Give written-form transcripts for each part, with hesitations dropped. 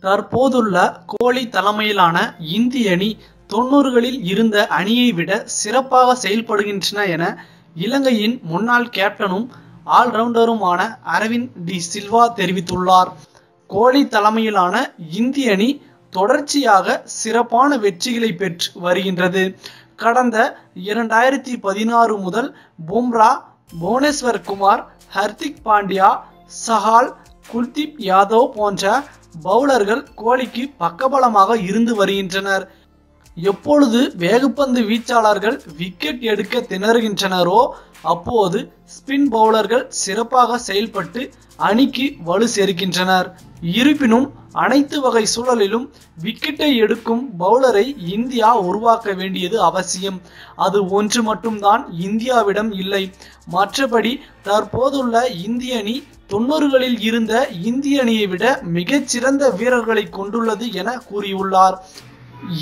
தற்போதுள்ள கோலி தலைமையிலான இந்திய அணி 90களில் இருந்த அணியை விட சிறப்பாக செயல்படுகின்றன என இலங்கையின் முன்னாள் கேப்டனும் ஆல்ரவுண்டருமான அரவிந்த் டி சில்வா தெரிவித்துள்ளார். கோலி தலைமையிலான இந்திய அணி தொடர்ச்சியாக சிறப்பான வெற்றிகளை பெற்று வருகின்றது. கடந்த 2016 முதல் பும்ரா, புவனேஸ்வர் குமார், ஹர்திக் பாண்டியா, சஹால், குல்தீப் யாதவ் போன்ற பவுலர்கள் கோலிக்கு பக்கபலமாக இருந்து வருகின்றனர். எப்பொழுது வேகப்பந்து வீச்சாளர்கள் விக்கெட் எடுக்க திணறுகின்றனரோ அப்போது ஸ்பின் பவுலர்கள் சிறப்பாக செயல்பட்டு அணிக்கு வலு சேர்க்கின்றனர். இருப்பினும் அனைத்து வகை சூழலிலும் விக்கெட்டை எடுக்கும் பவுலரை இந்தியா உருவாக்க வேண்டியது அவசியம். அது ஒன்று மட்டும்தான் இந்தியாவிடம் இல்லை. மற்றபடி தற்போதுள்ள இந்திய அணி 90களில் இருந்த இந்திய அணியை விட மிகச்சிறந்த வீரர்களை கொண்டுள்ளது என கூறியுள்ளார்.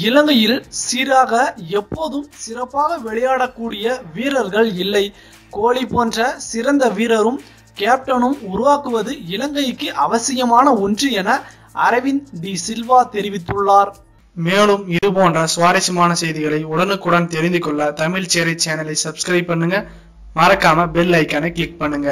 இலங்கையில் சீராக எப்போதும் சிறப்பாக விளையாடக்கூடிய வீரர்கள் இல்லை. கோலி போன்ற சிறந்த வீரரும் கேப்டனும் உருவாக்குவது இலங்கைக்கு அவசியமான ஒன்று என அரவிந்த் டி சில்வா தெரிவித்துள்ளார். மேலும் இது போன்ற சுவாரஸ்யமான செய்திகளை உடனுக்குடன் தெரிந்து கொள்ள தமிழ் சேரி சேனலை சப்ஸ்கிரைப் பண்ணுங்க. மறக்காம பெல் ஐக்கானை கிளிக் பண்ணுங்க.